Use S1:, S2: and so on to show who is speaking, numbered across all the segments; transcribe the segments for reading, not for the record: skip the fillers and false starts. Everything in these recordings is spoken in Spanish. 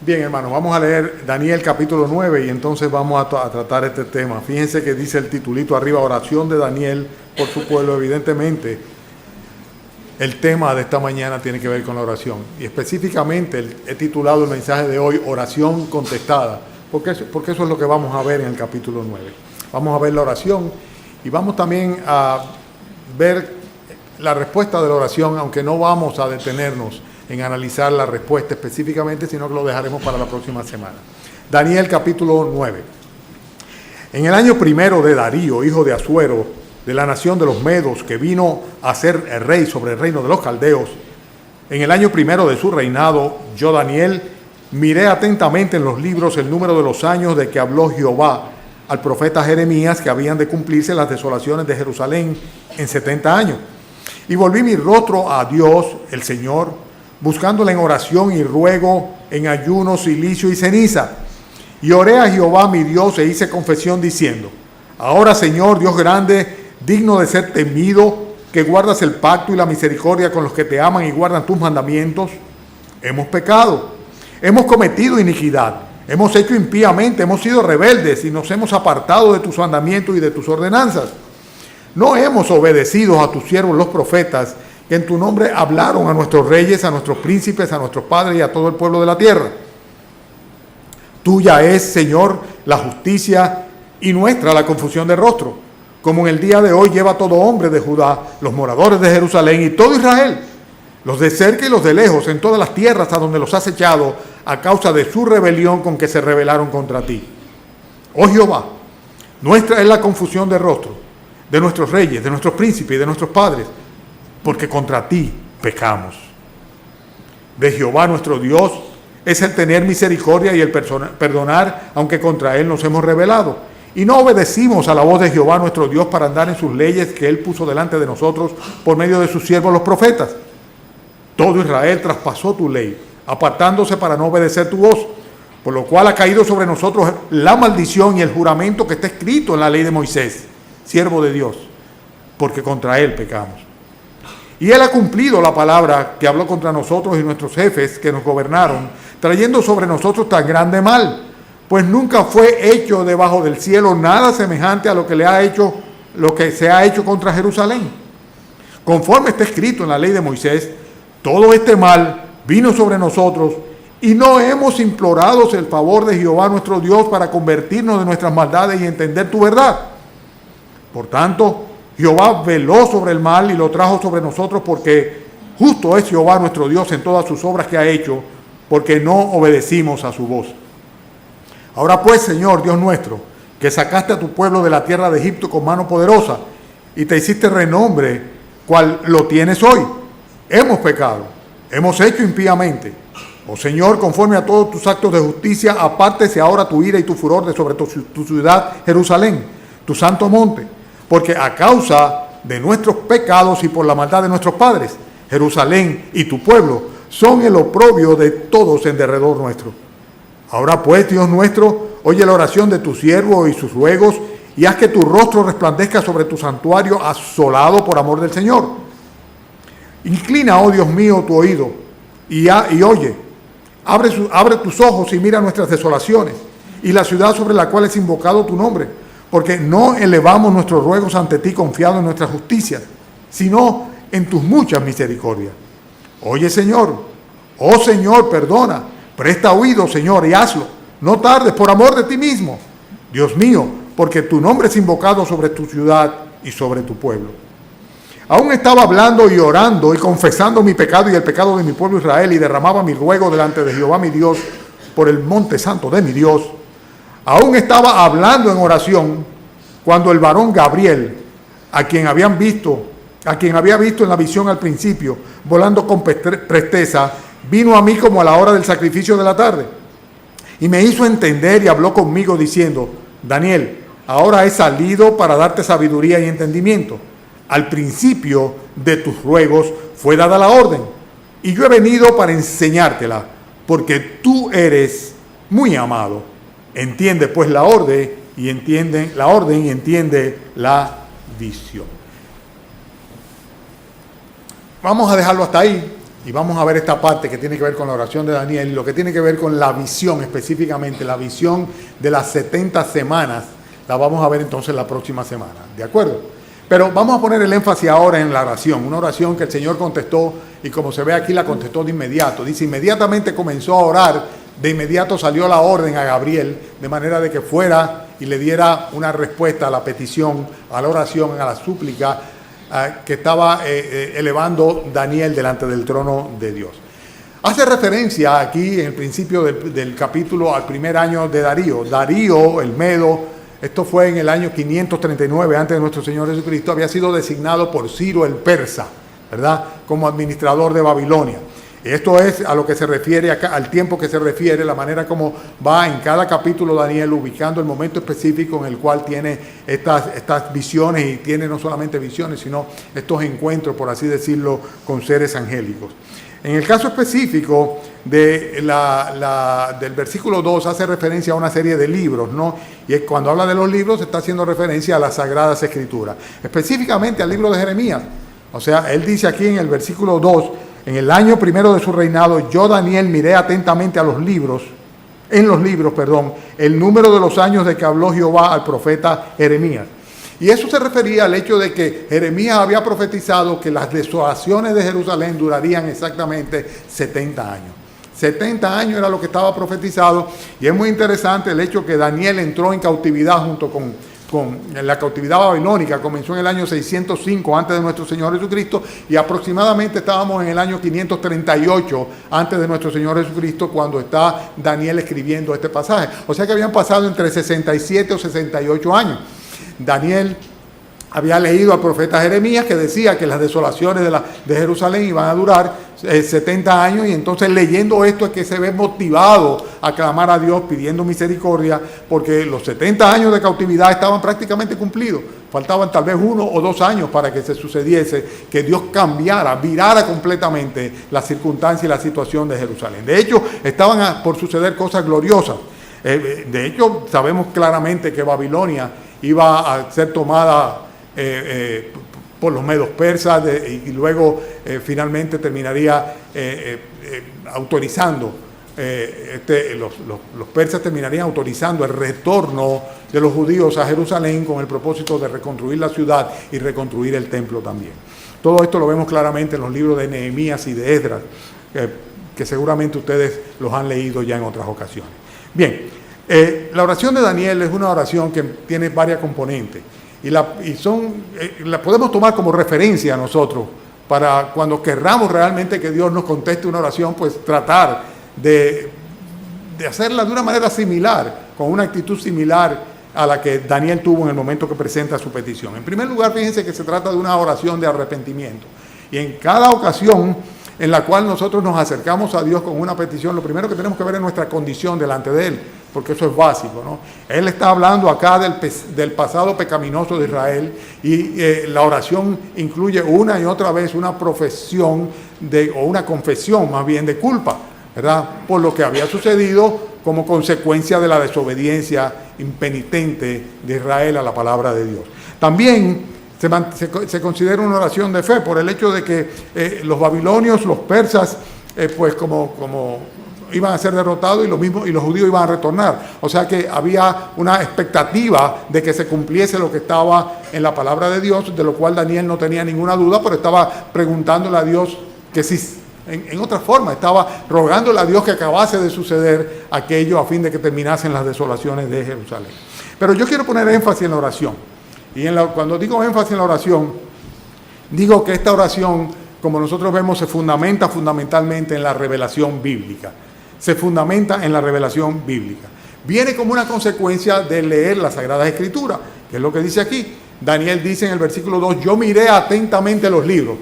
S1: Bien, hermanos, vamos a leer Daniel capítulo 9 y entonces vamos a tratar este tema. Fíjense que dice el titulito arriba, oración de Daniel por su pueblo. Evidentemente, el tema de esta mañana tiene que ver con la oración. Y específicamente he titulado el mensaje de hoy, oración contestada, porque eso es lo que vamos a ver en el capítulo 9. Vamos a ver la oración y vamos también a ver la respuesta de la oración, aunque no vamos a detenernos en analizar la respuesta específicamente, sino que lo dejaremos para la próxima semana. Daniel capítulo 9. En el año primero de Darío, hijo de Asuero, de la nación de los Medos, que vino a ser el rey sobre el reino de los caldeos, en el año primero de su reinado, yo, Daniel, miré atentamente en los libros el número de los años de que habló Jehová al profeta Jeremías, que habían de cumplirse las desolaciones de Jerusalén en 70 años. Y volví mi rostro a Dios, el Señor, buscándole en oración y ruego, en ayuno, cilicio y ceniza. Y oré a Jehová mi Dios e hice confesión diciendo: ahora, Señor, Dios grande, digno de ser temido, que guardas el pacto y la misericordia con los que te aman y guardan tus mandamientos, hemos pecado, hemos cometido iniquidad, hemos hecho impíamente, hemos sido rebeldes y nos hemos apartado de tus mandamientos y de tus ordenanzas. No hemos obedecido a tus siervos los profetas, que en tu nombre hablaron a nuestros reyes, a nuestros príncipes, a nuestros padres y a todo el pueblo de la tierra. Tuya es, Señor, la justicia y nuestra la confusión de rostro, como en el día de hoy lleva todo hombre de Judá, los moradores de Jerusalén y todo Israel, los de cerca y los de lejos, en todas las tierras a donde los has echado a causa de su rebelión con que se rebelaron contra ti. Oh Jehová, nuestra es la confusión de rostro, de nuestros reyes, de nuestros príncipes y de nuestros padres, porque contra ti pecamos. De Jehová nuestro Dios es el tener misericordia y el perdonar, aunque contra él nos hemos rebelado. Y no obedecimos a la voz de Jehová nuestro Dios para andar en sus leyes que él puso delante de nosotros por medio de sus siervos los profetas. Todo Israel traspasó tu ley, apartándose para no obedecer tu voz, por lo cual ha caído sobre nosotros la maldición y el juramento que está escrito en la ley de Moisés, siervo de Dios, porque contra él pecamos. Y él ha cumplido la palabra que habló contra nosotros y nuestros jefes que nos gobernaron, trayendo sobre nosotros tan grande mal, pues nunca fue hecho debajo del cielo nada semejante a lo que se ha hecho contra Jerusalén. Conforme está escrito en la ley de Moisés, todo este mal vino sobre nosotros y no hemos implorado el favor de Jehová nuestro Dios para convertirnos de nuestras maldades y entender tu verdad. Por tanto, Jehová veló sobre el mal y lo trajo sobre nosotros, porque justo es Jehová nuestro Dios en todas sus obras que ha hecho, porque no obedecimos a su voz. Ahora pues, Señor Dios nuestro, que sacaste a tu pueblo de la tierra de Egipto con mano poderosa y te hiciste renombre, cual lo tienes hoy, hemos pecado, hemos hecho impíamente. Oh Señor, conforme a todos tus actos de justicia, apártese ahora tu ira y tu furor de sobre tu ciudad Jerusalén, tu santo monte, porque a causa de nuestros pecados y por la maldad de nuestros padres, Jerusalén y tu pueblo son el oprobio de todos en derredor nuestro. Ahora pues, Dios nuestro, oye la oración de tu siervo y sus ruegos, y haz que tu rostro resplandezca sobre tu santuario asolado por amor del Señor. Inclina, oh Dios mío, tu oído y oye. Abre tus ojos y mira nuestras desolaciones y la ciudad sobre la cual es invocado tu nombre, porque no elevamos nuestros ruegos ante ti confiados en nuestras justicias, sino en tus muchas misericordias. Oye, Señor, oh Señor, perdona, presta oído, Señor, y hazlo. No tardes, por amor de ti mismo, Dios mío, porque tu nombre es invocado sobre tu ciudad y sobre tu pueblo. Aún estaba hablando y orando y confesando mi pecado y el pecado de mi pueblo Israel, y derramaba mi ruego delante de Jehová mi Dios por el monte santo de mi Dios. Aún estaba hablando en oración cuando el varón Gabriel, a quien había visto en la visión al principio, volando con presteza, vino a mí como a la hora del sacrificio de la tarde, y me hizo entender y habló conmigo diciendo: Daniel, ahora he salido para darte sabiduría y entendimiento. Al principio de tus ruegos fue dada la orden, y yo he venido para enseñártela, porque tú eres muy amado. Entiende pues la orden y entiende la visión. Vamos a dejarlo hasta ahí. Y vamos a ver esta parte que tiene que ver con la oración de Daniel, y lo que tiene que ver con la visión específicamente, la visión de las 70 semanas, la vamos a ver entonces la próxima semana, ¿de acuerdo? Pero vamos a poner el énfasis ahora en la oración, una oración que el Señor contestó, y como se ve aquí la contestó de inmediato. Dice, inmediatamente comenzó a orar, de inmediato salió la orden a Gabriel, de manera de que fuera y le diera una respuesta a la petición, a la oración, a la súplica, que estaba elevando Daniel delante del trono de Dios. Hace referencia aquí en el principio del capítulo al primer año de Darío. Darío, el Medo, esto fue en el año 539 antes de nuestro Señor Jesucristo, había sido designado por Ciro el Persa, ¿verdad?, como administrador de Babilonia. Esto es a lo que se refiere, al tiempo que se refiere, la manera como va en cada capítulo Daniel ubicando el momento específico en el cual tiene estas visiones, y tiene no solamente visiones, sino estos encuentros, por así decirlo, con seres angélicos. En el caso específico del versículo 2 hace referencia a una serie de libros, ¿no? Y cuando habla de los libros está haciendo referencia a las Sagradas Escrituras, específicamente al libro de Jeremías. O sea, él dice aquí en el versículo 2, en el año primero de su reinado, yo, Daniel, miré atentamente en los libros, el número de los años de que habló Jehová al profeta Jeremías. Y eso se refería al hecho de que Jeremías había profetizado que las desolaciones de Jerusalén durarían exactamente 70 años. 70 años era lo que estaba profetizado, y es muy interesante el hecho que Daniel entró en cautividad junto con la cautividad babilónica. Comenzó en el año 605 antes de nuestro Señor Jesucristo, y aproximadamente estábamos en el año 538 antes de nuestro Señor Jesucristo cuando está Daniel escribiendo este pasaje. O sea que habían pasado entre 67 o 68 años. Daniel había leído al profeta Jeremías que decía que las desolaciones de Jerusalén iban a durar 70 años, y entonces leyendo esto es que se ve motivado a clamar a Dios pidiendo misericordia, porque los 70 años de cautividad estaban prácticamente cumplidos. Faltaban tal vez 1 o 2 años para que se sucediese, que Dios cambiara, virara completamente la circunstancia y la situación de Jerusalén. De hecho, estaban por suceder cosas gloriosas. De hecho, sabemos claramente que Babilonia iba a ser tomada por los medos persas, y luego finalmente terminaría autorizando, los persas terminarían autorizando el retorno de los judíos a Jerusalén con el propósito de reconstruir la ciudad y reconstruir el templo también. Todo esto lo vemos claramente en los libros de Nehemías y de Esdras, que seguramente ustedes los han leído ya en otras ocasiones. Bien, la oración de Daniel es una oración que tiene varias componentes, y la podemos tomar como referencia a nosotros para cuando querramos realmente que Dios nos conteste una oración, pues tratar de hacerla de una manera similar, con una actitud similar a la que Daniel tuvo en el momento que presenta su petición. En primer lugar, fíjense que se trata de una oración de arrepentimiento, y en cada ocasión en la cual nosotros nos acercamos a Dios con una petición, lo primero que tenemos que ver es nuestra condición delante de Él, porque eso es básico, ¿no? Él está hablando acá del pasado pecaminoso de Israel, y la oración incluye una y otra vez una profesión o una confesión más bien de culpa, ¿verdad?, por lo que había sucedido como consecuencia de la desobediencia impenitente de Israel a la palabra de Dios. También se considera una oración de fe por el hecho de que los babilonios, los persas, pues como iban a ser derrotados, y los judíos iban a retornar. O sea que había una expectativa de que se cumpliese lo que estaba en la palabra de Dios, de lo cual Daniel no tenía ninguna duda, pero estaba preguntándole a Dios que si, en otra forma, estaba rogándole a Dios que acabase de suceder aquello a fin de que terminasen las desolaciones de Jerusalén. Pero yo quiero poner énfasis en la oración. Y cuando digo énfasis en la oración, digo que esta oración, como nosotros vemos, se fundamenta fundamentalmente en la revelación bíblica. Se fundamenta en la revelación bíblica. Viene como una consecuencia de leer las Sagradas Escrituras, que es lo que dice aquí. Daniel dice en el versículo 2, yo miré atentamente los libros.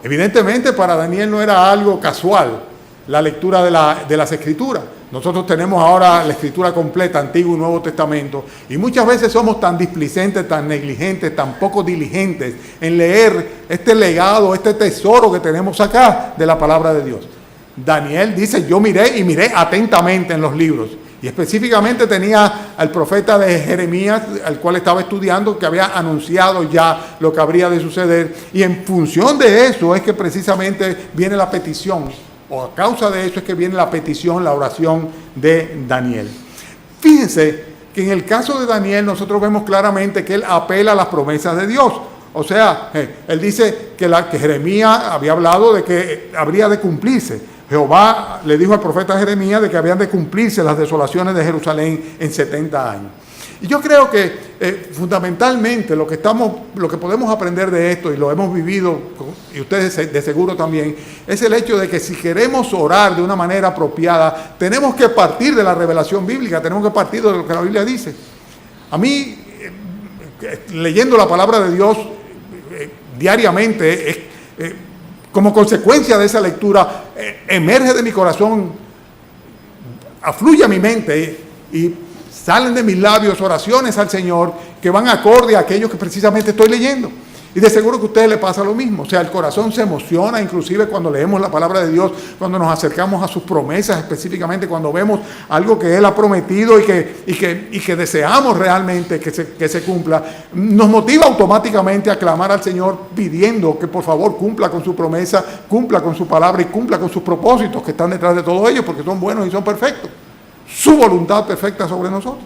S1: Evidentemente para Daniel no era algo casual la lectura de las Escrituras. Nosotros tenemos ahora la Escritura completa, Antiguo y Nuevo Testamento, y muchas veces somos tan displicentes, tan negligentes, tan poco diligentes en leer este legado, este tesoro que tenemos acá de la palabra de Dios. Daniel dice, yo miré atentamente en los libros. Y específicamente tenía al profeta de Jeremías, al cual estaba estudiando, que había anunciado ya lo que habría de suceder. Y en función de eso es que precisamente viene la petición, o a causa de eso es que viene la petición, la oración de Daniel. Fíjense que en el caso de Daniel nosotros vemos claramente que él apela a las promesas de Dios. O sea, él dice que Jeremías había hablado de que habría de cumplirse. Jehová le dijo al profeta Jeremías de que habían de cumplirse las desolaciones de Jerusalén en 70 años. Y yo creo que fundamentalmente lo que podemos aprender de esto, y lo hemos vivido, y ustedes de seguro también, es el hecho de que si queremos orar de una manera apropiada, tenemos que partir de la revelación bíblica, tenemos que partir de lo que la Biblia dice. A mí, leyendo la palabra de Dios diariamente, como consecuencia de esa lectura, emerge de mi corazón, afluye a mi mente y salen de mis labios oraciones al Señor que van acorde a aquello que precisamente estoy leyendo. Y de seguro que a ustedes les pasa lo mismo. O sea, el corazón se emociona, inclusive cuando leemos la palabra de Dios, cuando nos acercamos a sus promesas, específicamente cuando vemos algo que Él ha prometido y que deseamos realmente que se cumpla, nos motiva automáticamente a clamar al Señor pidiendo que por favor cumpla con su promesa, cumpla con su palabra y cumpla con sus propósitos que están detrás de todo ello, porque son buenos y son perfectos. Su voluntad perfecta sobre nosotros.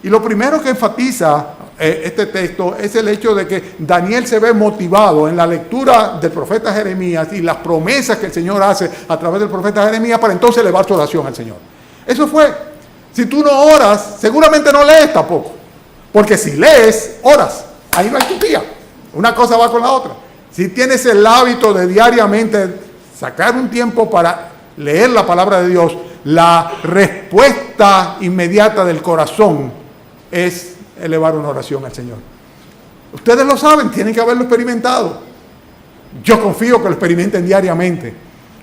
S1: Y lo primero que enfatiza este texto es el hecho de que Daniel se ve motivado en la lectura del profeta Jeremías y las promesas que el Señor hace a través del profeta Jeremías para entonces elevar su oración al Señor. Eso fue. Si tú no oras, seguramente no lees tampoco. Porque si lees, oras. Ahí no hay tutía. Una cosa va con la otra. Si tienes el hábito de diariamente sacar un tiempo para leer la palabra de Dios, la respuesta inmediata del corazón es elevar una oración al Señor. Ustedes lo saben, tienen que haberlo experimentado. Yo confío que lo experimenten diariamente,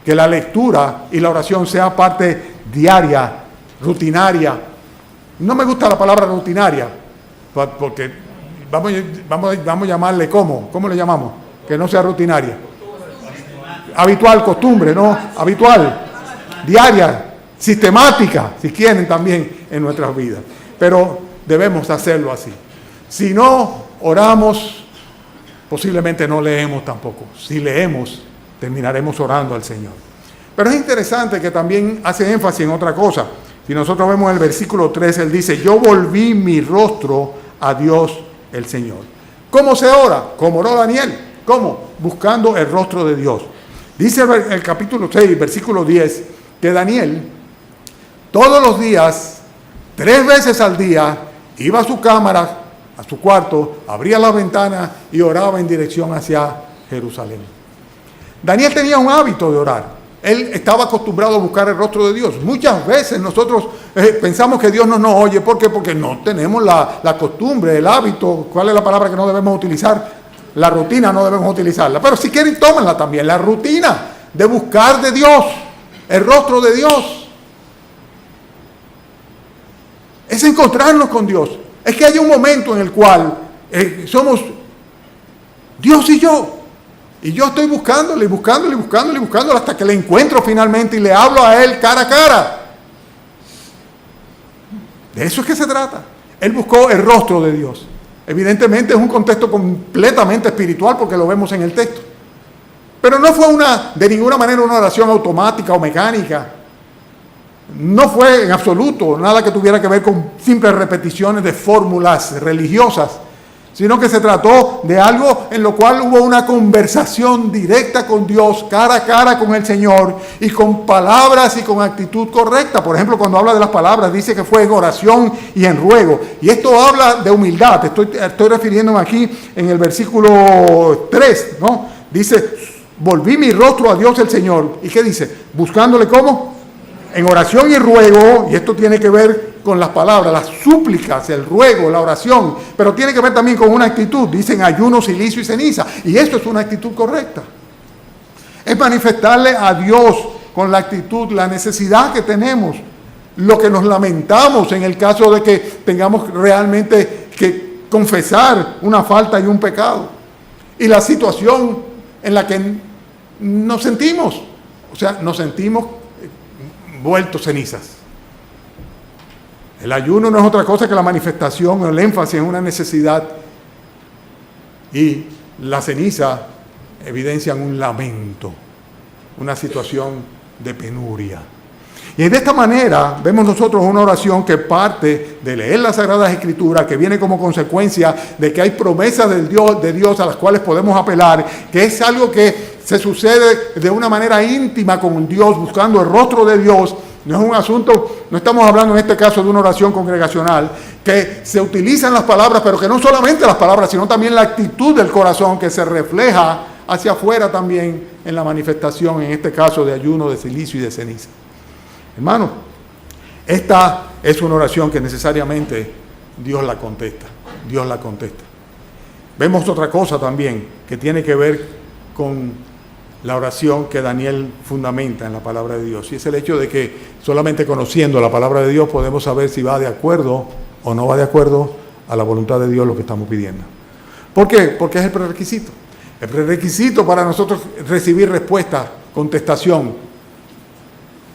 S1: que la lectura y la oración sea parte diaria, rutinaria. No me gusta la palabra rutinaria, porque vamos a llamarle ¿cómo le llamamos? Que no sea rutinaria. Habitual, costumbre, ¿no? Habitual, diaria, sistemática, si quieren también en nuestras vidas. Pero debemos hacerlo así. Si no oramos, posiblemente no leemos tampoco. Si leemos, terminaremos orando al Señor. Pero es interesante que también hace énfasis en otra cosa. Si nosotros vemos el versículo 3, él dice, yo volví mi rostro a Dios el Señor. ¿Cómo se ora? ¿Cómo oró Daniel? ¿Cómo? Buscando el rostro de Dios. Dice el capítulo 6, versículo 10, que Daniel todos los días, 3 veces al día, iba a su cámara, a su cuarto, abría las ventanas y oraba en dirección hacia Jerusalén. Daniel tenía un hábito de orar. Él estaba acostumbrado a buscar el rostro de Dios. Muchas veces nosotros pensamos que Dios no nos oye. ¿Por qué? Porque no tenemos la costumbre, el hábito. ¿Cuál es la palabra que no debemos utilizar? La rutina no debemos utilizarla. Pero si quieren, tómenla también. La rutina de buscar de Dios, el rostro de Dios. Es encontrarnos con Dios. Es que hay un momento en el cual somos Dios y yo. Y yo estoy buscándole hasta que le encuentro finalmente y le hablo a Él cara a cara. De eso es que se trata. Él buscó el rostro de Dios. Evidentemente es un contexto completamente espiritual porque lo vemos en el texto. Pero no fue de ninguna manera una oración automática o mecánica. No fue en absoluto nada que tuviera que ver con simples repeticiones de fórmulas religiosas, sino que se trató de algo en lo cual hubo una conversación directa con Dios, cara a cara con el Señor, y con palabras y con actitud correcta. Por ejemplo, cuando habla de las palabras, dice que fue en oración y en ruego. Y esto habla de humildad. Estoy refiriéndome aquí en el versículo 3, ¿no? Dice, volví mi rostro a Dios el Señor. ¿Y qué dice? Buscándole ¿cómo? En oración y ruego, y esto tiene que ver con las palabras, las súplicas, el ruego, la oración, pero tiene que ver también con una actitud, dicen ayuno, silicio y ceniza, y esto es una actitud correcta. Es manifestarle a Dios con la actitud, la necesidad que tenemos, lo que nos lamentamos en el caso de que tengamos realmente que confesar una falta y un pecado, y la situación en la que nos sentimos vueltos cenizas. El ayuno no es otra cosa que la manifestación o el énfasis en una necesidad, y la ceniza evidencian un lamento, una situación de penuria. Y de esta manera vemos nosotros una oración que parte de leer las Sagradas Escrituras, que viene como consecuencia de que hay promesas de Dios a las cuales podemos apelar, que es algo que se sucede de una manera íntima con Dios, buscando el rostro de Dios. No es un asunto, no estamos hablando en este caso de una oración congregacional, que se utilizan las palabras, pero que no solamente las palabras, sino también la actitud del corazón que se refleja hacia afuera también en la manifestación, en este caso de ayuno, de silicio y de ceniza. Hermano, esta es una oración que necesariamente Dios la contesta. Dios la contesta. Vemos otra cosa también que tiene que ver con la oración que Daniel fundamenta en la palabra de Dios. Y es el hecho de que solamente conociendo la palabra de Dios podemos saber si va de acuerdo o no va de acuerdo a la voluntad de Dios lo que estamos pidiendo. ¿Por qué? Porque es el prerequisito. El prerequisito para nosotros recibir respuesta, contestación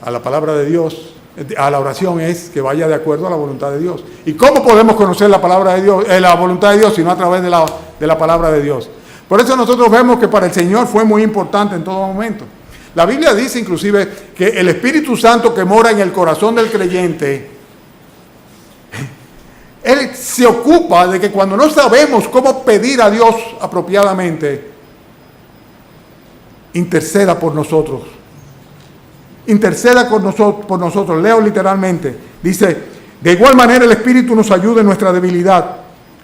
S1: a la palabra de Dios, a la oración, es que vaya de acuerdo a la voluntad de Dios. ¿Y cómo podemos conocer la palabra de Dios, la voluntad de Dios, sino a través de la palabra de Dios? Por eso nosotros vemos que para el Señor fue muy importante en todo momento. La Biblia dice inclusive que el Espíritu Santo que mora en el corazón del creyente, Él se ocupa de que cuando no sabemos cómo pedir a Dios apropiadamente, interceda por nosotros. Interceda por nosotros. Leo literalmente. Dice, de igual manera el Espíritu nos ayuda en nuestra debilidad.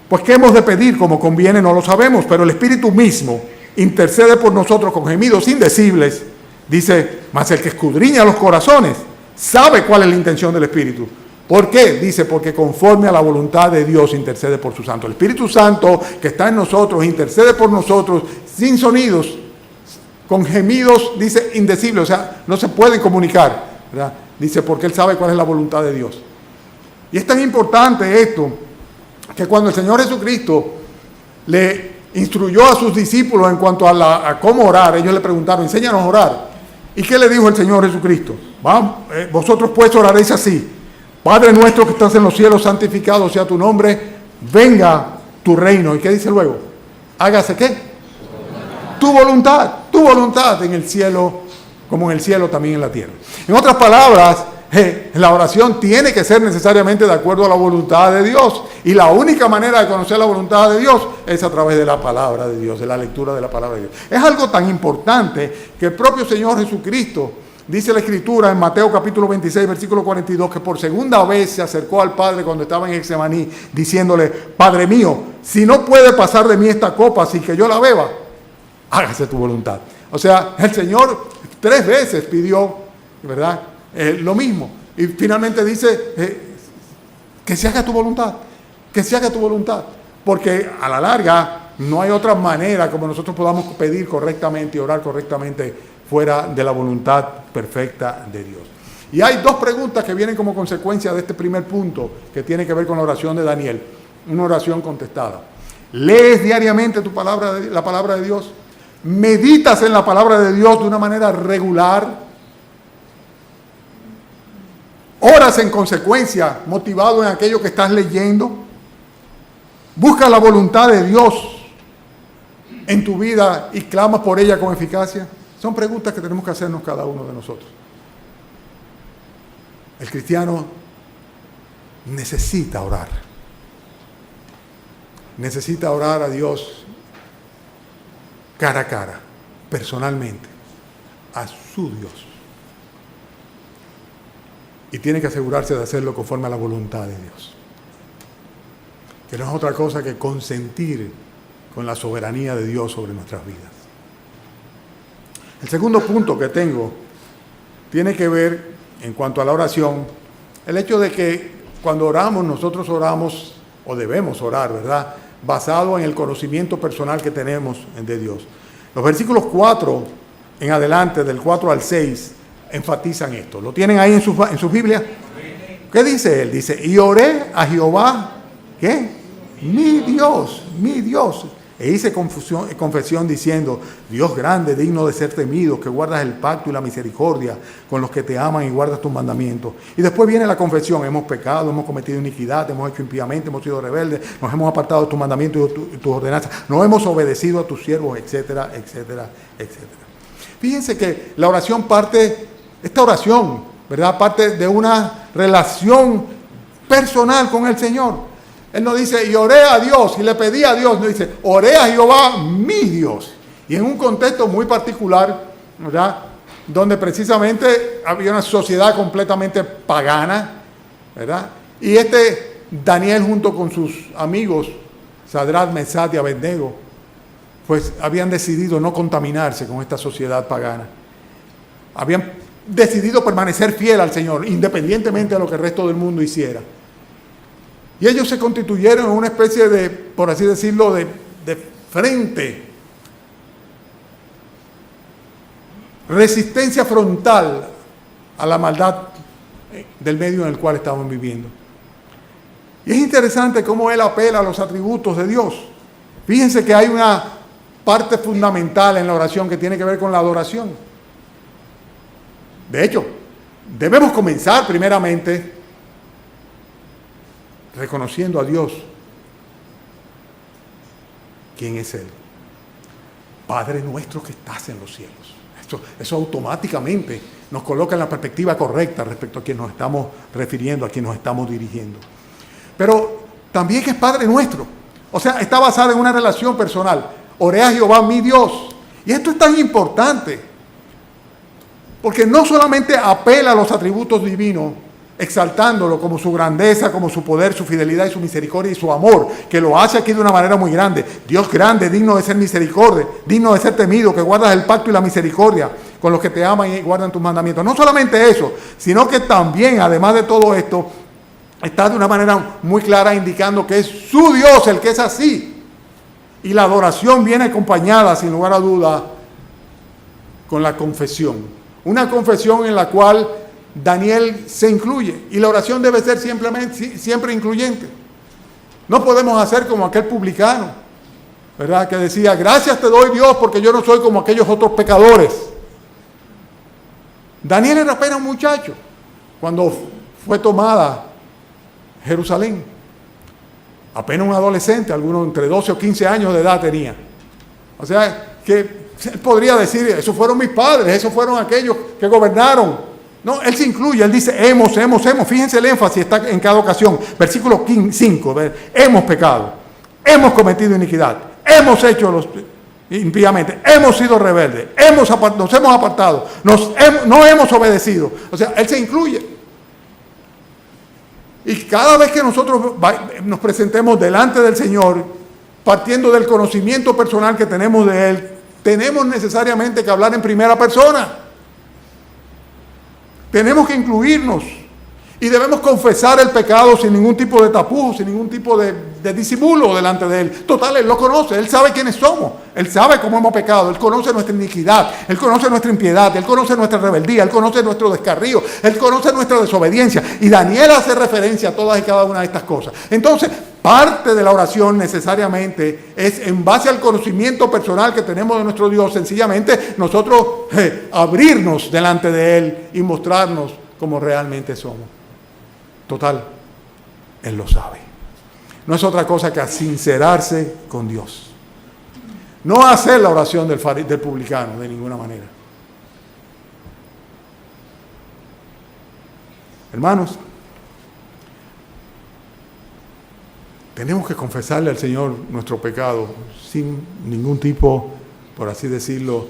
S1: Pues qué hemos de pedir como conviene no lo sabemos, pero el Espíritu mismo intercede por nosotros con gemidos indecibles. Dice, mas el que escudriña los corazones sabe cuál es la intención del Espíritu. ¿Por qué? Dice, porque conforme a la voluntad de Dios intercede por su Santo. El Espíritu Santo que está en nosotros intercede por nosotros sin sonidos, con gemidos, dice, indecibles, o sea, no se pueden comunicar, ¿verdad? Dice, porque Él sabe cuál es la voluntad de Dios. Y es tan importante esto, que cuando el Señor Jesucristo le instruyó a sus discípulos en cuanto a cómo orar, ellos le preguntaron, enséñanos a orar. ¿Y qué le dijo el Señor Jesucristo? Vosotros pues oraréis así: Padre nuestro que estás en los cielos, santificado sea tu nombre, venga tu reino. ¿Y qué dice luego? Hágase ¿qué? Tu voluntad en el cielo, como en el cielo también en la tierra. En otras palabras, la oración tiene que ser necesariamente de acuerdo a la voluntad de Dios. Y la única manera de conocer la voluntad de Dios es a través de la palabra de Dios, de la lectura de la palabra de Dios. Es algo tan importante que el propio Señor Jesucristo, dice la Escritura en Mateo capítulo 26, versículo 42, que por segunda vez se acercó al Padre cuando estaba en Getsemaní, diciéndole, Padre mío, si no puede pasar de mí esta copa sin que yo la beba, hágase tu voluntad. O sea, el Señor 3 veces pidió, ¿verdad?, lo mismo. Y finalmente dice, que se haga tu voluntad, que se haga tu voluntad. Porque a la larga no hay otra manera como nosotros podamos pedir correctamente y orar correctamente fuera de la voluntad perfecta de Dios. Y hay 2 preguntas que vienen como consecuencia de este primer punto, que tiene que ver con la oración de Daniel. Una oración contestada. ¿Lees diariamente la palabra de Dios? ¿Meditas en la palabra de Dios de una manera regular? ¿Oras en consecuencia, motivado en aquello que estás leyendo? ¿Buscas la voluntad de Dios en tu vida y clamas por ella con eficacia? Son preguntas que tenemos que hacernos cada uno de nosotros. El cristiano necesita orar. Necesita orar a Dios cara a cara, personalmente, a su Dios. Y tiene que asegurarse de hacerlo conforme a la voluntad de Dios. Que no es otra cosa que consentir con la soberanía de Dios sobre nuestras vidas. El segundo punto que tengo tiene que ver, en cuanto a la oración, el hecho de que cuando oramos, nosotros oramos, o debemos orar, ¿verdad?, basado en el conocimiento personal que tenemos de Dios. Los versículos 4 en adelante, del 4 al 6, enfatizan esto. ¿Lo tienen ahí en su Biblia? ¿Qué dice él? Dice, y oré a Jehová, ¿qué? Mi Dios, mi Dios. E hice confesión diciendo, Dios grande, digno de ser temido, que guardas el pacto y la misericordia con los que te aman y guardas tus mandamientos. Y después viene la confesión, hemos pecado, hemos cometido iniquidad, hemos hecho impíamente, hemos sido rebeldes, nos hemos apartado de tus mandamientos y tus ordenanzas, no hemos obedecido a tus siervos, etcétera, etcétera, etcétera. Fíjense que la oración esta oración, ¿verdad? Parte de una relación personal con el Señor. Él no dice, y oré a Dios, y le pedí a Dios, no dice, oré a Jehová, mi Dios. Y en un contexto muy particular, ¿verdad? Donde precisamente había una sociedad completamente pagana, ¿verdad? Y Daniel junto con sus amigos, Sadrach, Mesach y Abednego, pues habían decidido no contaminarse con esta sociedad pagana. Habían decidido permanecer fiel al Señor, independientemente de lo que el resto del mundo hiciera. Y ellos se constituyeron en una especie de, por así decirlo, de frente, resistencia frontal a la maldad del medio en el cual estaban viviendo. Y es interesante cómo él apela a los atributos de Dios. Fíjense que hay una parte fundamental en la oración que tiene que ver con la adoración. De hecho, debemos comenzar primeramente reconociendo a Dios. ¿Quién es Él? Padre nuestro que estás en los cielos. Eso automáticamente nos coloca en la perspectiva correcta respecto a quien nos estamos refiriendo, a quien nos estamos dirigiendo. Pero también que es Padre nuestro. O sea, está basada en una relación personal. Oré a Jehová mi Dios. Y esto es tan importante, porque no solamente apela a los atributos divinos, exaltándolo como su grandeza, como su poder, su fidelidad y su misericordia y su amor, que lo hace aquí de una manera muy grande. Dios grande, digno de ser misericordia, digno de ser temido, que guardas el pacto y la misericordia con los que te aman y guardan tus mandamientos. No solamente eso, sino que también, además de todo esto, está de una manera muy clara indicando que es su Dios el que es así. Y la adoración viene acompañada, sin lugar a duda, con la confesión. Una confesión en la cual Daniel se incluye, y la oración debe ser siempre incluyente. No podemos hacer como aquel publicano, ¿verdad? Que decía, gracias te doy Dios porque yo no soy como aquellos otros pecadores. Daniel era apenas un muchacho cuando fue tomada Jerusalén. Apenas un adolescente, algunos entre 12 o 15 años de edad tenía. O sea, que él podría decir, esos fueron mis padres, esos fueron aquellos que gobernaron. No, él se incluye, él dice, hemos. Fíjense el énfasis, está en cada ocasión. Versículo 5, hemos pecado, hemos cometido iniquidad, hemos hecho impíamente, hemos sido rebeldes, nos hemos apartado, no hemos obedecido. O sea, él se incluye. Y cada vez que nosotros nos presentemos delante del Señor, partiendo del conocimiento personal que tenemos de Él, tenemos necesariamente que hablar en primera persona. Tenemos que incluirnos y debemos confesar el pecado sin ningún tipo de tapujo, sin ningún tipo de disimulo delante de Él. Total, Él lo conoce, Él sabe quiénes somos, Él sabe cómo hemos pecado, Él conoce nuestra iniquidad, Él conoce nuestra impiedad, Él conoce nuestra rebeldía, Él conoce nuestro descarrío, Él conoce nuestra desobediencia. Y Daniel hace referencia a todas y cada una de estas cosas. Entonces, parte de la oración necesariamente es en base al conocimiento personal que tenemos de nuestro Dios, sencillamente nosotros abrirnos delante de Él y mostrarnos como realmente somos. Total, Él lo sabe. No es otra cosa que sincerarse con Dios. No hacer la oración del publicano de ninguna manera. Hermanos, tenemos que confesarle al Señor nuestro pecado sin ningún tipo, por así decirlo,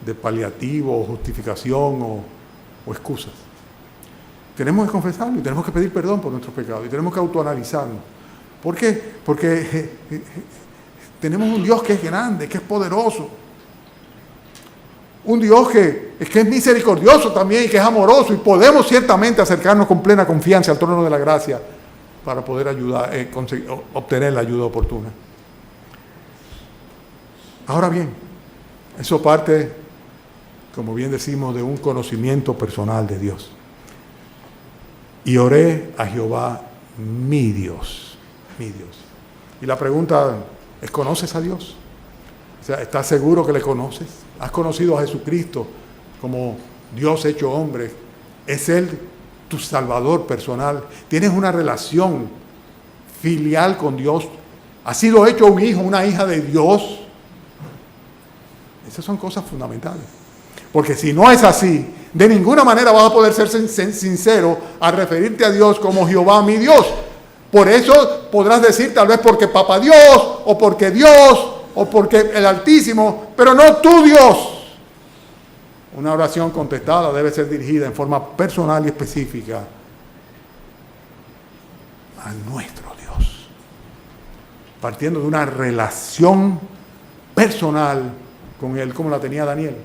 S1: de paliativo, o justificación o excusas. Tenemos que confesarlo y tenemos que pedir perdón por nuestros pecados y tenemos que autoanalizarnos. ¿Por qué? Porque tenemos un Dios que es grande, que es poderoso. Un Dios que es misericordioso también y que es amoroso, y podemos ciertamente acercarnos con plena confianza al trono de la gracia para poder obtener la ayuda oportuna. Ahora bien, eso parte, como bien decimos, de un conocimiento personal de Dios. Y oré a Jehová mi Dios, mi Dios. Y la pregunta ¿Conoces a Dios? O sea, ¿estás seguro que le conoces? ¿Has conocido a Jesucristo como Dios hecho hombre? ¿Es Él tu Salvador personal? ¿Tienes una relación filial con Dios? ¿Has sido hecho un hijo, una hija de Dios? Esas son cosas fundamentales. Porque si no es así, de ninguna manera vas a poder ser sincero al referirte a Dios como Jehová mi Dios. Por eso podrás decir tal vez porque Papá Dios, o porque Dios, o porque el Altísimo, pero no tu Dios. Una oración contestada debe ser dirigida en forma personal y específica a nuestro Dios, partiendo de una relación personal con Él, como la tenía Daniel.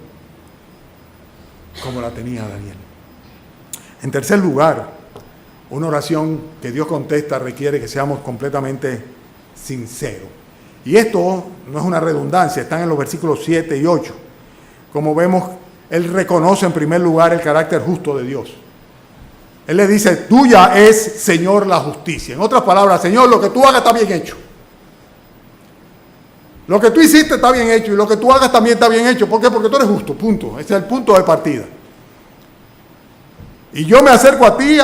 S1: Como la tenía Daniel. En tercer lugar, una oración que Dios contesta requiere que seamos completamente sinceros. Y esto no es una redundancia, están en los versículos 7 y 8. Como vemos, Él reconoce en primer lugar el carácter justo de Dios. Él le dice, tuya es, Señor, la justicia. En otras palabras, Señor, lo que tú hagas está bien hecho. Lo que tú hiciste está bien hecho y lo que tú hagas también está bien hecho. ¿Por qué? Porque tú eres justo, punto. Ese es el punto de partida. Y yo me acerco a ti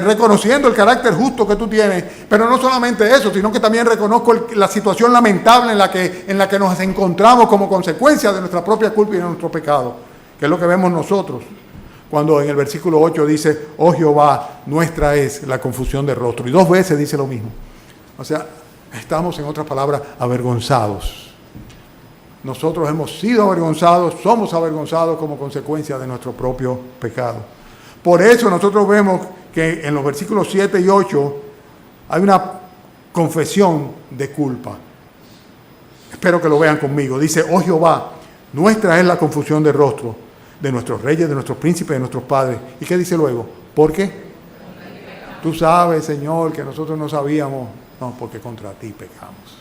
S1: reconociendo el carácter justo que tú tienes. Pero no solamente eso, sino que también reconozco la situación lamentable en la que nos encontramos como consecuencia de nuestra propia culpa y de nuestro pecado. Que es lo que vemos nosotros. Cuando en el versículo 8 dice, oh Jehová, nuestra es la confusión de rostro. Y 2 veces dice lo mismo. O sea, estamos en otras palabras avergonzados. Nosotros hemos sido avergonzados, somos avergonzados como consecuencia de nuestro propio pecado. Por eso nosotros vemos que en los versículos 7 y 8 hay una confesión de culpa. Espero que lo vean conmigo. Dice, oh Jehová, nuestra es la confusión de rostro de nuestros reyes, de nuestros príncipes, de nuestros padres. ¿Y qué dice luego? ¿Por qué? Tú sabes, Señor, que nosotros no sabíamos. No, porque contra ti pecamos.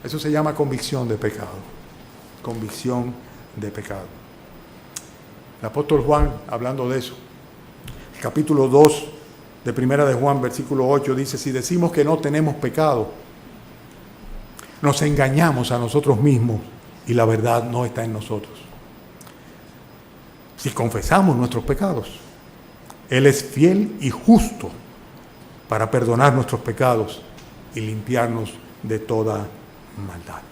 S1: Eso se llama convicción de pecado. Convicción de pecado. El apóstol Juan, hablando de eso, el capítulo 2 de Primera de Juan, versículo 8, dice, si decimos que no tenemos pecado, nos engañamos a nosotros mismos y la verdad no está en nosotros. Si confesamos nuestros pecados, Él es fiel y justo para perdonar nuestros pecados y limpiarnos de toda maldad.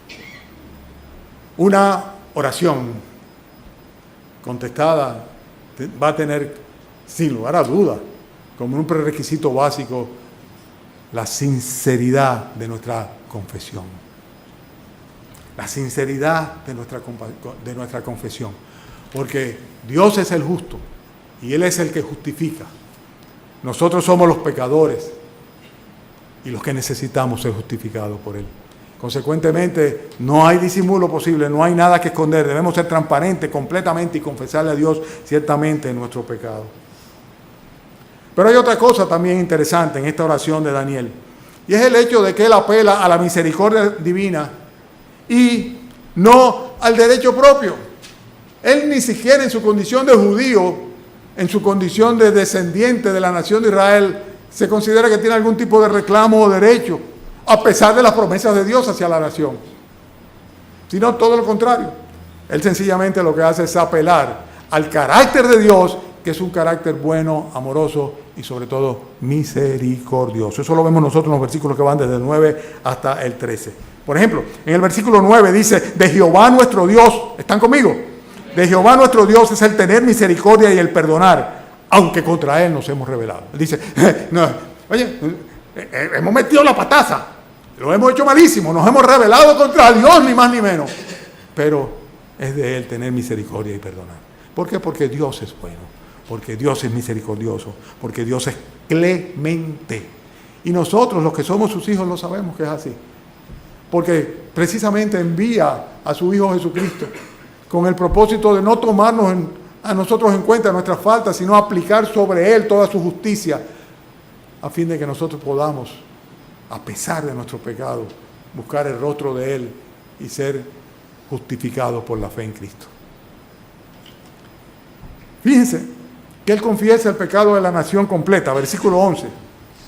S1: Una oración contestada va a tener, sin lugar a duda, como un prerequisito básico, la sinceridad de nuestra confesión. La sinceridad de nuestra confesión. Porque Dios es el justo y Él es el que justifica. Nosotros somos los pecadores y los que necesitamos ser justificados por Él. Consecuentemente, no hay disimulo posible, no hay nada que esconder. Debemos ser transparentes completamente y confesarle a Dios ciertamente nuestro pecado. Pero hay otra cosa también interesante en esta oración de Daniel. Y es el hecho de que él apela a la misericordia divina y no al derecho propio. Él ni siquiera en su condición de judío, en su condición de descendiente de la nación de Israel, se considera que tiene algún tipo de reclamo o derecho, a pesar de las promesas de Dios hacia la nación. Sino todo lo contrario. Él sencillamente lo que hace es apelar al carácter de Dios, que es un carácter bueno, amoroso y sobre todo misericordioso. Eso lo vemos nosotros en los versículos que van desde el 9 hasta el 13. Por ejemplo, en el versículo 9 dice, de Jehová nuestro Dios, ¿están conmigo? De Jehová nuestro Dios es el tener misericordia y el perdonar, aunque contra Él nos hemos rebelado. Él dice, no, oye, hemos metido la pataza, lo hemos hecho malísimo, nos hemos rebelado contra Dios, ni más ni menos. Pero es de Él tener misericordia y perdonar. ¿Por qué? Porque Dios es bueno, porque Dios es misericordioso, porque Dios es clemente. Y nosotros, los que somos sus hijos, lo sabemos que es así. Porque precisamente envía a su Hijo Jesucristo con el propósito de no tomarnos a nosotros en cuenta nuestras faltas, sino aplicar sobre Él toda su justicia, a fin de que nosotros podamos, a pesar de nuestro pecado, buscar el rostro de Él y ser justificados por la fe en Cristo. Fíjense que Él confiesa el pecado de la nación completa, versículo 11.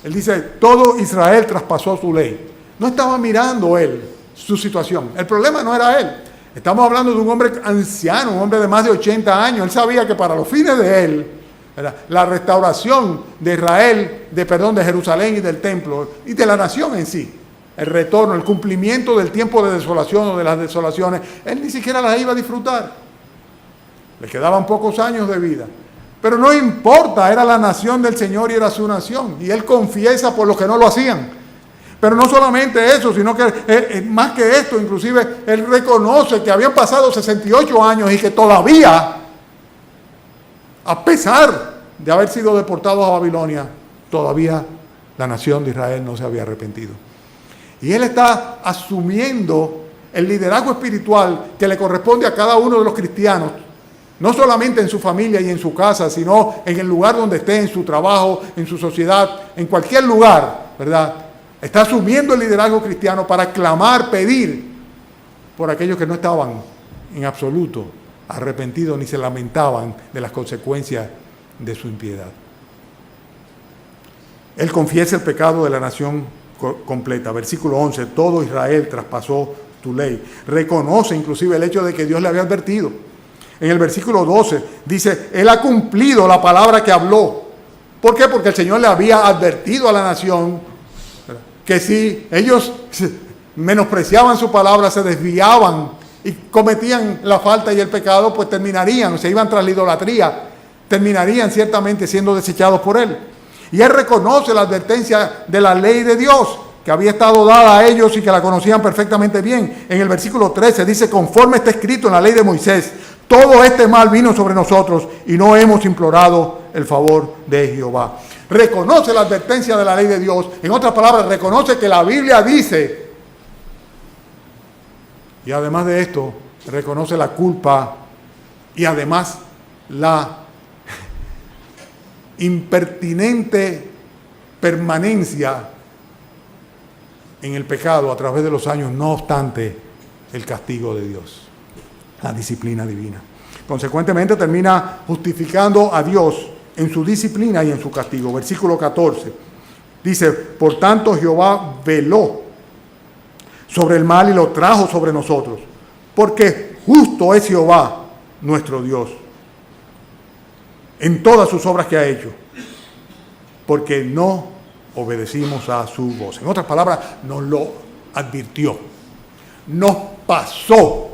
S1: Él dice, todo Israel traspasó su ley. No estaba mirando Él su situación. El problema no era él. Estamos hablando de un hombre anciano, un hombre de más de 80 años. Él sabía que para los fines de él, ¿verdad?, la restauración de Israel, de Jerusalén y del templo y de la nación en sí, el retorno, el cumplimiento del tiempo de desolación o de las desolaciones, él ni siquiera las iba a disfrutar. Le quedaban pocos años de vida. Pero no importa, era la nación del Señor y era su nación. Y él confiesa por los que no lo hacían. Pero no solamente eso, sino que más que esto, inclusive, él reconoce que habían pasado 68 años y que todavía, a pesar de haber sido deportados a Babilonia, todavía la nación de Israel no se había arrepentido. Y él está asumiendo el liderazgo espiritual que le corresponde a cada uno de los cristianos, no solamente en su familia y en su casa, sino en el lugar donde esté, en su trabajo, en su sociedad, en cualquier lugar, ¿verdad? Está asumiendo el liderazgo cristiano para clamar, pedir por aquellos que no estaban en absoluto arrepentidos ni se lamentaban de las consecuencias de su impiedad. Él confiesa el pecado de la nación completa. Versículo 11, todo Israel traspasó tu ley. Reconoce inclusive el hecho de que Dios le había advertido. En el versículo 12 dice, él ha cumplido la palabra que habló. ¿Por qué? Porque el Señor le había advertido a la nación que si ellos menospreciaban su palabra, se desviaban y cometían la falta y el pecado, pues terminarían, se iban tras la idolatría, terminarían ciertamente siendo desechados por él. Y él reconoce la advertencia de la ley de Dios, que había estado dada a ellos y que la conocían perfectamente bien. En el versículo 13 dice, conforme está escrito en la ley de Moisés, todo este mal vino sobre nosotros y no hemos implorado el favor de Jehová. Reconoce la advertencia de la ley de Dios. En otras palabras, reconoce que la Biblia dice. Y además de esto, reconoce la culpa y además la impertinente permanencia en el pecado a través de los años, no obstante el castigo de Dios, la disciplina divina. Consecuentemente termina justificando a Dios en su disciplina y en su castigo. Versículo 14 dice, por tanto Jehová veló sobre el mal y lo trajo sobre nosotros, porque justo es Jehová nuestro Dios en todas sus obras que ha hecho, porque no obedecimos a su voz. En otras palabras, nos lo advirtió, nos pasó.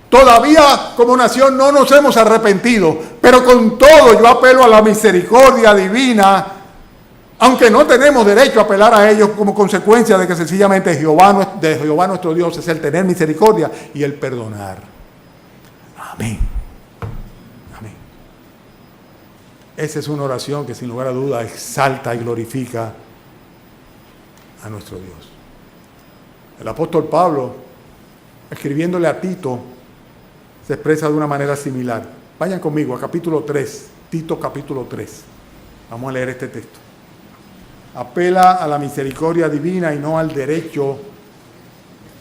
S1: Todavía como nación no nos hemos arrepentido, pero con todo yo apelo a la misericordia divina, aunque no tenemos derecho a apelar a ellos como consecuencia de que sencillamente Jehová nuestro Dios es el tener misericordia y el perdonar. Amén. Amén. Esa es una oración que sin lugar a duda exalta y glorifica a nuestro Dios. El apóstol Pablo, escribiéndole a Tito, se expresa de una manera similar. Vayan conmigo a capítulo 3, Tito capítulo 3. Vamos a leer este texto. Apela a la misericordia divina y no al derecho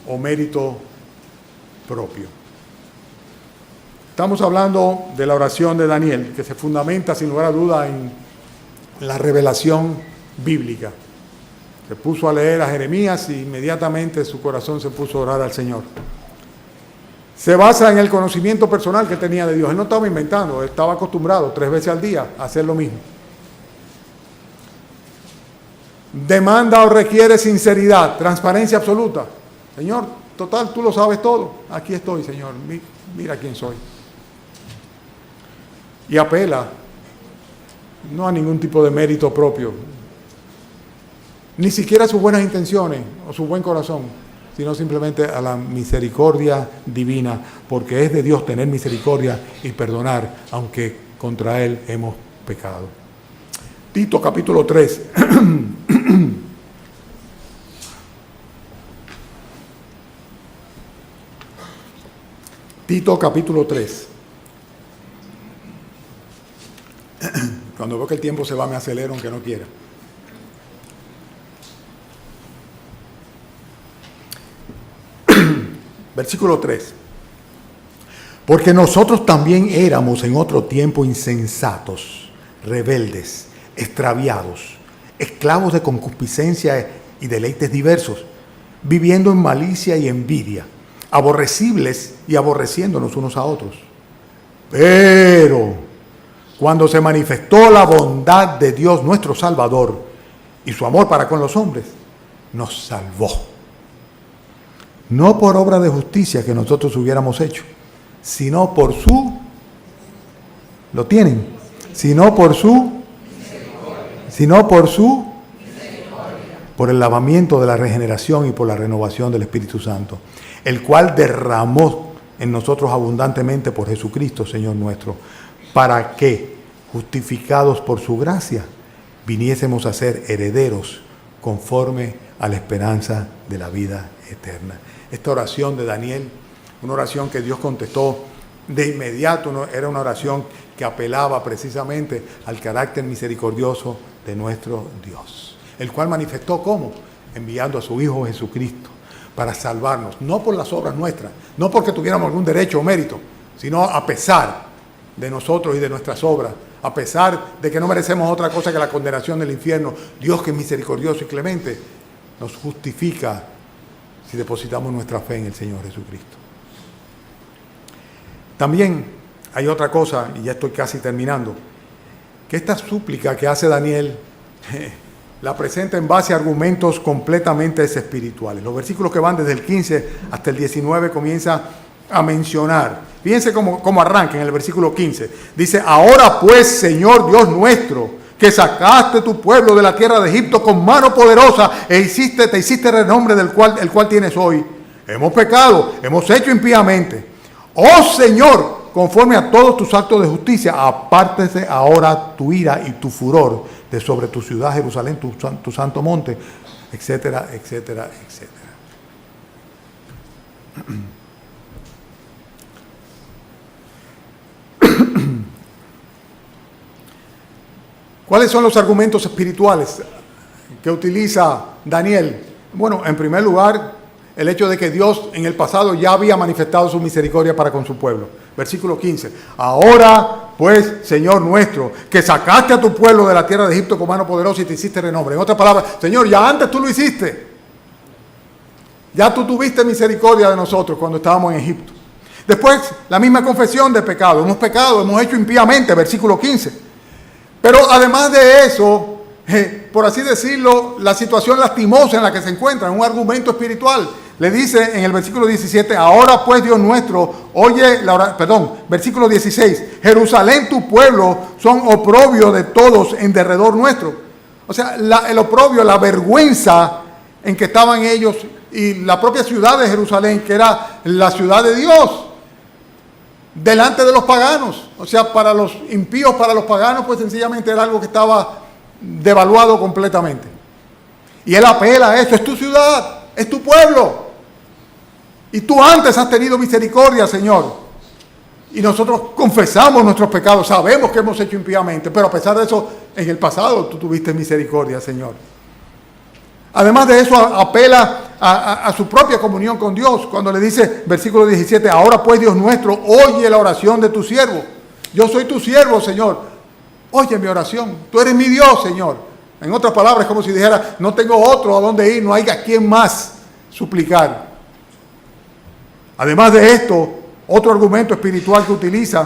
S1: o mérito propio. Estamos hablando de la oración de Daniel, que se fundamenta sin lugar a duda en la revelación bíblica. Se puso a leer a Jeremías y inmediatamente su corazón se puso a orar al Señor. Se basa en el conocimiento personal que tenía de Dios. Él no estaba inventando, él estaba acostumbrado 3 veces al día a hacer lo mismo. Demanda o requiere sinceridad, transparencia absoluta. Señor, total, tú lo sabes todo. Aquí estoy, Señor. Mira quién soy. Y apela no a ningún tipo de mérito propio, ni siquiera a sus buenas intenciones o su buen corazón, sino simplemente a la misericordia divina, porque es de Dios tener misericordia y perdonar, aunque contra Él hemos pecado. Tito capítulo 3. Tito capítulo 3. Cuando veo que el tiempo se va me acelero aunque no quiera. Versículo 3. Porque nosotros también éramos en otro tiempo insensatos, rebeldes, extraviados, esclavos de concupiscencia y deleites diversos, viviendo en malicia y envidia, aborrecibles y aborreciéndonos unos a otros. Pero cuando se manifestó la bondad de Dios nuestro Salvador y su amor para con los hombres, nos salvó. No por obra de justicia que nosotros hubiéramos hecho, sino por su, ¿lo tienen? Sino por el lavamiento de la regeneración y por la renovación del Espíritu Santo, el cual derramó en nosotros abundantemente por Jesucristo, Señor nuestro, para que, justificados por su gracia, viniésemos a ser herederos conforme a la esperanza de la vida eterna. Esta oración de Daniel, una oración que Dios contestó de inmediato, era una oración que apelaba precisamente al carácter misericordioso de nuestro Dios, el cual manifestó ¿cómo? Enviando a su Hijo Jesucristo para salvarnos, no por las obras nuestras, no porque tuviéramos algún derecho o mérito, sino a pesar de nosotros y de nuestras obras, a pesar de que no merecemos otra cosa que la condenación del infierno. Dios, que es misericordioso y clemente, nos justifica si depositamos nuestra fe en el Señor Jesucristo. También hay otra cosa, y ya estoy casi terminando, que esta súplica que hace Daniel la presenta en base a argumentos completamente espirituales. Los versículos que van desde el 15 hasta el 19 comienza a mencionar. Fíjense cómo arranca en el versículo 15. Dice: ahora pues, Señor Dios nuestro, que sacaste tu pueblo de la tierra de Egipto con mano poderosa te hiciste renombre el cual tienes hoy. Hemos pecado, hemos hecho impíamente. Oh Señor, conforme a todos tus actos de justicia, apártese ahora tu ira y tu furor de sobre tu ciudad Jerusalén, tu santo monte, etcétera, etcétera, etcétera. ¿Cuáles son los argumentos espirituales que utiliza Daniel? Bueno, en primer lugar, el hecho de que Dios en el pasado ya había manifestado su misericordia para con su pueblo. Versículo 15. Ahora, pues, Señor nuestro, que sacaste a tu pueblo de la tierra de Egipto con mano poderosa y te hiciste renombre. En otras palabras, Señor, ya antes tú lo hiciste. Ya tú tuviste misericordia de nosotros cuando estábamos en Egipto. Después, la misma confesión de pecado. Hemos pecado, hemos hecho impíamente, versículo 15. Pero además de eso, por así decirlo, la situación lastimosa en la que se encuentra, un argumento espiritual. Le dice en el versículo 17, ahora pues Dios nuestro, versículo 16, Jerusalén tu pueblo son oprobio de todos en derredor nuestro. O sea, el oprobio, la vergüenza en que estaban ellos y la propia ciudad de Jerusalén, que era la ciudad de Dios, delante de los paganos. O sea, para los impíos, para los paganos, pues sencillamente era algo que estaba devaluado completamente. Y él apela a eso: es tu ciudad, es tu pueblo, y tú antes has tenido misericordia, Señor. Y nosotros confesamos nuestros pecados, sabemos que hemos hecho impíamente, pero a pesar de eso, en el pasado tú tuviste misericordia, Señor. Además de eso, apela a su propia comunión con Dios, cuando le dice, versículo 17, ahora pues Dios nuestro, oye la oración de tu siervo. Yo soy tu siervo, Señor. Oye mi oración. Tú eres mi Dios, Señor. En otras palabras, como si dijera, no tengo otro a dónde ir, no hay a quién más suplicar. Además de esto, otro argumento espiritual que utiliza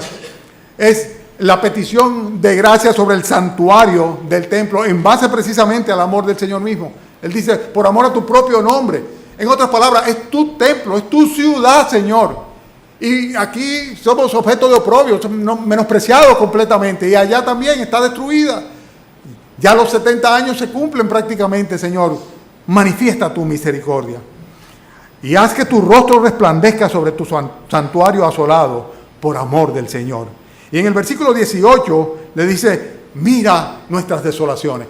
S1: es la petición de gracia sobre el santuario del templo, en base precisamente al amor del Señor mismo. Él dice, por amor a tu propio nombre. En otras palabras, es tu templo, es tu ciudad, Señor. Y aquí somos objeto de oprobio, menospreciados completamente. Y allá también está destruida. Ya los 70 años se cumplen prácticamente, Señor. Manifiesta tu misericordia. Y haz que tu rostro resplandezca sobre tu santuario asolado por amor del Señor. Y en el versículo 18 le dice, mira nuestras desolaciones.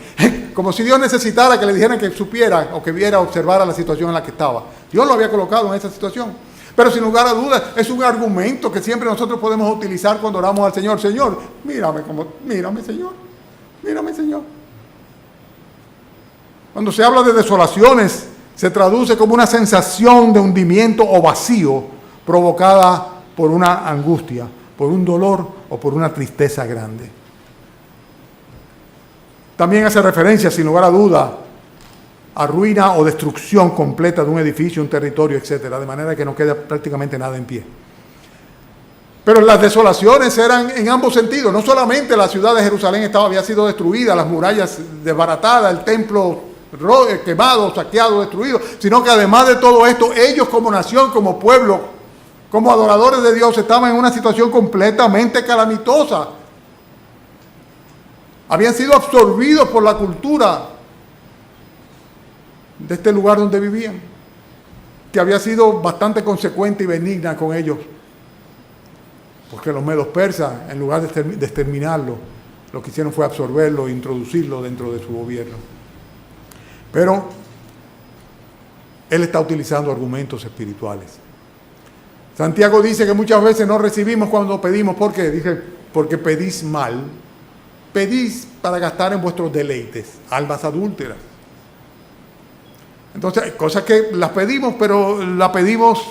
S1: Como si Dios necesitara que le dijeran que supiera o que viera, observara la situación en la que estaba. Dios lo había colocado en esa situación. Pero sin lugar a dudas, es un argumento que siempre nosotros podemos utilizar cuando oramos al Señor. Señor, mírame, Señor. Mírame, Señor. Cuando se habla de desolaciones, se traduce como una sensación de hundimiento o vacío provocada por una angustia, por un dolor o por una tristeza grande. También hace referencia, sin lugar a duda, a ruina o destrucción completa de un edificio, un territorio, etcétera, de manera que no queda prácticamente nada en pie. Pero las desolaciones eran en ambos sentidos. No solamente la ciudad de Jerusalén había sido destruida, las murallas desbaratadas, el templo quemado, saqueado, destruido, sino que además de todo esto, ellos como nación, como pueblo, como adoradores de Dios, estaban en una situación completamente calamitosa. Habían sido absorbidos por la cultura de este lugar donde vivían, que había sido bastante consecuente y benigna con ellos. Porque los medos persas, en lugar de exterminarlo, lo que hicieron fue absorberlo e introducirlo dentro de su gobierno. Pero él está utilizando argumentos espirituales. Santiago dice que muchas veces no recibimos cuando pedimos. ¿Por qué? Dice, porque pedís mal. Pedís para gastar en vuestros deleites, almas adúlteras. Entonces, hay cosas que las pedimos, pero las pedimos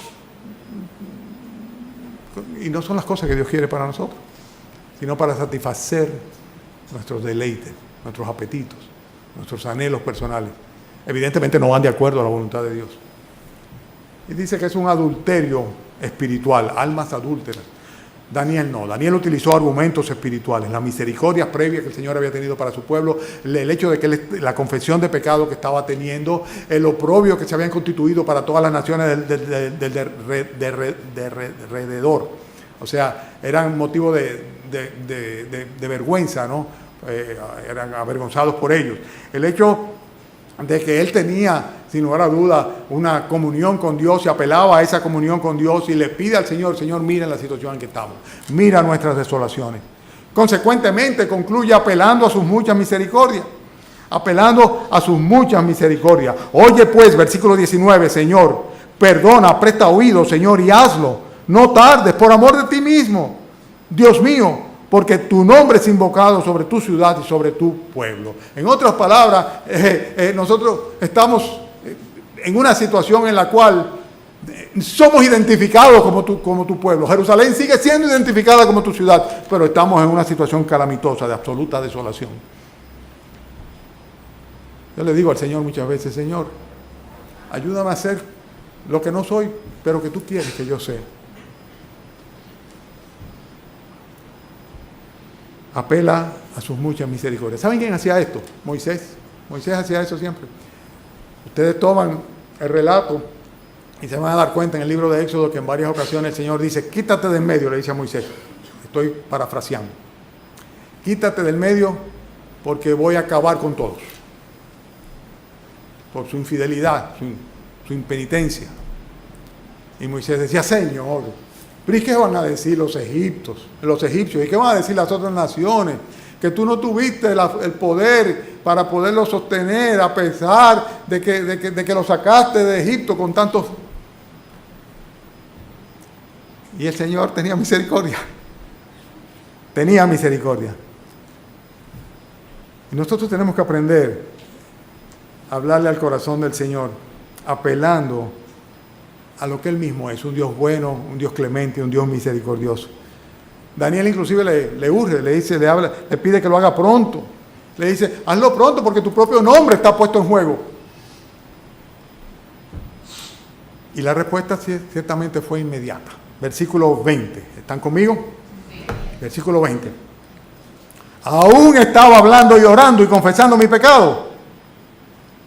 S1: y no son las cosas que Dios quiere para nosotros, sino para satisfacer nuestros deleites, nuestros apetitos, nuestros anhelos personales. Evidentemente no van de acuerdo a la voluntad de Dios. Y dice que es un adulterio espiritual, almas adúlteras. Daniel no. Daniel utilizó argumentos espirituales, la misericordia previa que el Señor había tenido para su pueblo, el hecho de que la confesión de pecado que estaba teniendo, el oprobio que se habían constituido para todas las naciones del alrededor. O sea, eran motivo de vergüenza, ¿no? Eran avergonzados por ellos. El hecho de que él tenía, sin lugar a duda, una comunión con Dios y apelaba a esa comunión con Dios y le pide al Señor, Señor, mira la situación en que estamos, mira nuestras desolaciones. Consecuentemente concluye apelando a sus muchas misericordias, apelando a sus muchas misericordias. Oye pues, versículo 19, Señor, perdona, presta oído, Señor, y hazlo, no tardes, por amor de ti mismo, Dios mío, porque tu nombre es invocado sobre tu ciudad y sobre tu pueblo. En otras palabras, nosotros estamos en una situación en la cual somos identificados como tu pueblo. Jerusalén sigue siendo identificada como tu ciudad, pero estamos en una situación calamitosa, de absoluta desolación. Yo le digo al Señor muchas veces, Señor, ayúdame a ser lo que no soy, pero que tú quieres que yo sea. Apela a sus muchas misericordias. ¿Saben quién hacía esto? Moisés. Moisés hacía eso siempre. Ustedes toman el relato y se van a dar cuenta en el libro de Éxodo que en varias ocasiones el Señor dice, quítate del medio, le dice a Moisés. Estoy parafraseando. Quítate del medio porque voy a acabar con todos. Por su infidelidad, su impenitencia. Y Moisés decía, Señor, pero ¿y qué van a decir los egipcios? ¿Y qué van a decir las otras naciones? Que tú no tuviste el poder para poderlo sostener a pesar de que lo sacaste de Egipto con tantos... Y el Señor tenía misericordia. Tenía misericordia. Y nosotros tenemos que aprender a hablarle al corazón del Señor, apelando a lo que Él mismo es, un Dios bueno, un Dios clemente, un Dios misericordioso. Daniel inclusive le urge, le dice, le pide que lo haga pronto. Le dice, hazlo pronto porque tu propio nombre está puesto en juego. Y la respuesta ciertamente fue inmediata. Versículo 20. ¿Están conmigo? Sí. Versículo 20. Aún estaba hablando y orando y confesando mi pecado.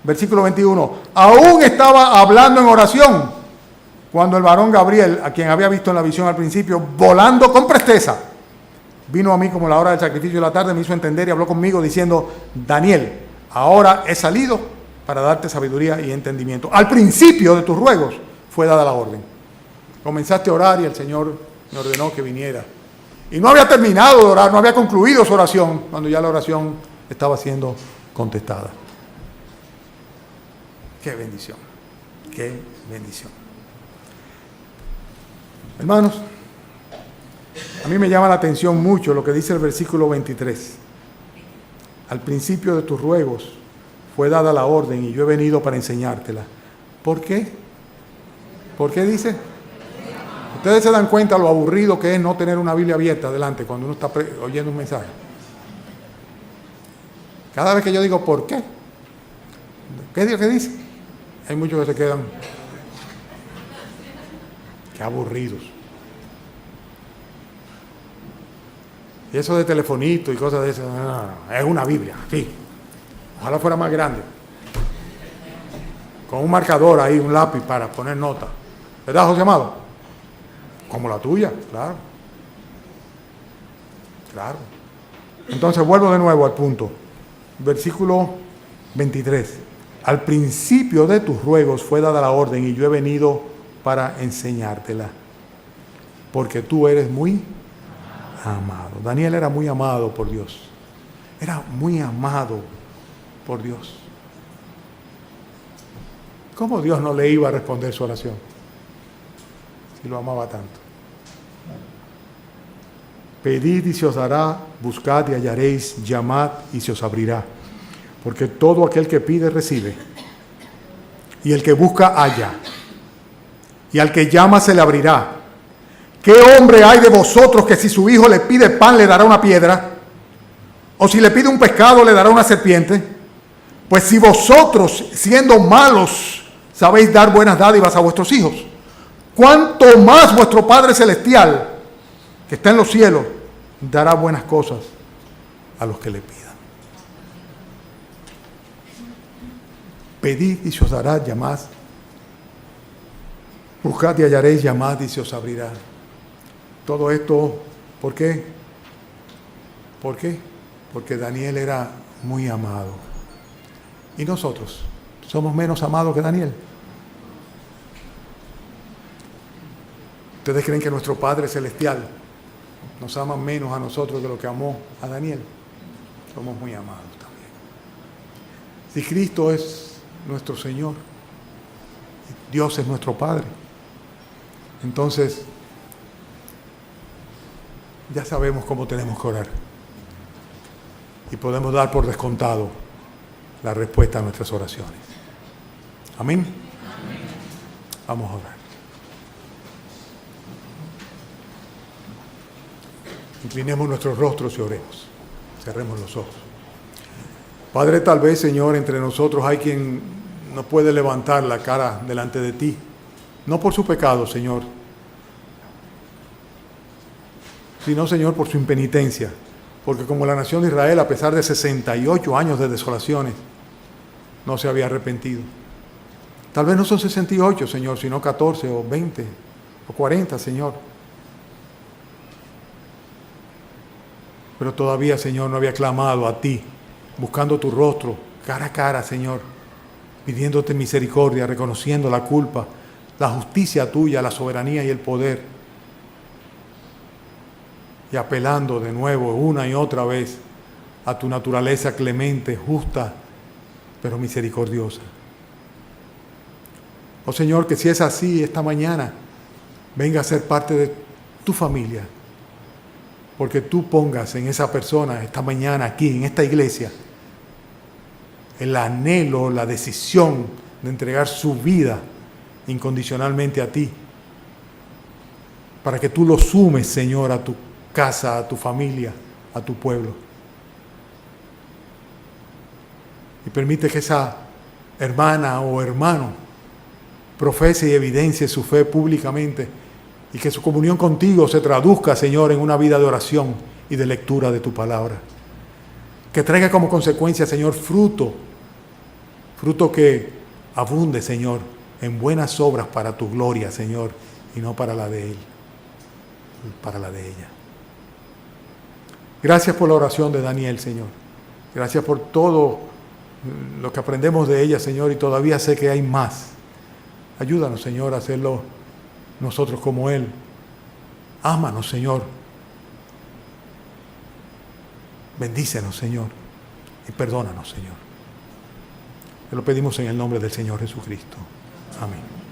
S1: Versículo 21. Aún estaba hablando en oración cuando el varón Gabriel, a quien había visto en la visión al principio, volando con presteza, vino a mí como la hora del sacrificio de la tarde, me hizo entender y habló conmigo diciendo, Daniel, ahora he salido para darte sabiduría y entendimiento. Al principio de tus ruegos fue dada la orden. Comenzaste a orar y el Señor me ordenó que viniera. Y no había terminado de orar, no había concluido su oración, cuando ya la oración estaba siendo contestada. ¡Qué bendición! ¡Qué bendición! Hermanos, a mí me llama la atención mucho lo que dice el versículo 23. Al principio de tus ruegos fue dada la orden y yo he venido para enseñártela. ¿Por qué? ¿Por qué dice? Ustedes se dan cuenta lo aburrido que es no tener una Biblia abierta delante cuando uno está oyendo un mensaje. Cada vez que yo digo ¿por qué? ¿Qué es lo que dice? Hay muchos que se quedan. Qué aburridos. Y eso de telefonito y cosas de eso, no, es una Biblia, aquí. Ojalá fuera más grande. Con un marcador ahí, un lápiz para poner nota. ¿Verdad, José Amado? Como la tuya, claro. Claro. Entonces vuelvo de nuevo al punto. Versículo 23. Al principio de tus ruegos fue dada la orden y yo he venido para enseñártela. Porque tú eres muy amado. Daniel era muy amado por Dios. Era muy amado por Dios. ¿Cómo Dios no le iba a responder su oración? Si lo amaba tanto. Pedid y se os dará, buscad y hallaréis, llamad y se os abrirá. Porque todo aquel que pide recibe, y el que busca halla, y al que llama se le abrirá. ¿Qué hombre hay de vosotros que si su hijo le pide pan le dará una piedra? ¿O si le pide un pescado le dará una serpiente? Pues si vosotros, siendo malos, sabéis dar buenas dádivas a vuestros hijos, ¿cuánto más vuestro Padre Celestial, que está en los cielos, dará buenas cosas a los que le pidan? Pedid y se os dará, llamad. Buscad y hallaréis, llamad y se os abrirá. Todo esto, ¿por qué? ¿Por qué? Porque Daniel era muy amado. ¿Y nosotros? ¿Somos menos amados que Daniel? ¿Ustedes creen que nuestro Padre Celestial nos ama menos a nosotros de lo que amó a Daniel? Somos muy amados también. Si Cristo es nuestro Señor, Dios es nuestro Padre, entonces ya sabemos cómo tenemos que orar y podemos dar por descontado la respuesta a nuestras oraciones. Amén. Vamos a orar. Inclinemos nuestros rostros y oremos. Cerremos los ojos. Padre, tal vez, Señor, entre nosotros hay quien no puede levantar la cara delante de ti, no por su pecado, Señor, sino, Señor, por su impenitencia, porque como la nación de Israel, a pesar de 68 años de desolaciones, no se había arrepentido. Tal vez no son 68, Señor, sino 14 o 20 o 40, Señor. Pero todavía, Señor, no había clamado a ti, buscando tu rostro, cara a cara, Señor, pidiéndote misericordia, reconociendo la culpa, la justicia tuya, la soberanía y el poder, y apelando de nuevo, una y otra vez, a tu naturaleza clemente, justa, pero misericordiosa. Oh Señor, que si es así, esta mañana, venga a ser parte de tu familia, porque tú pongas en esa persona, esta mañana, aquí, en esta iglesia, el anhelo, la decisión de entregar su vida incondicionalmente a ti, para que tú lo sumes, Señor, a tu casa, a tu familia, a tu pueblo. Y permite que esa hermana o hermano profese y evidencie su fe públicamente y que su comunión contigo se traduzca, Señor, en una vida de oración y de lectura de tu palabra. Que traiga como consecuencia, Señor, fruto que abunde, Señor, en buenas obras para tu gloria, Señor, y no para la de él, para la de ella. Gracias por la oración de Daniel, Señor. Gracias por todo lo que aprendemos de ella, Señor, y todavía sé que hay más. Ayúdanos, Señor, a hacerlo nosotros como él. Ámanos, Señor. Bendícenos, Señor, y perdónanos, Señor. Te lo pedimos en el nombre del Señor Jesucristo. Amén.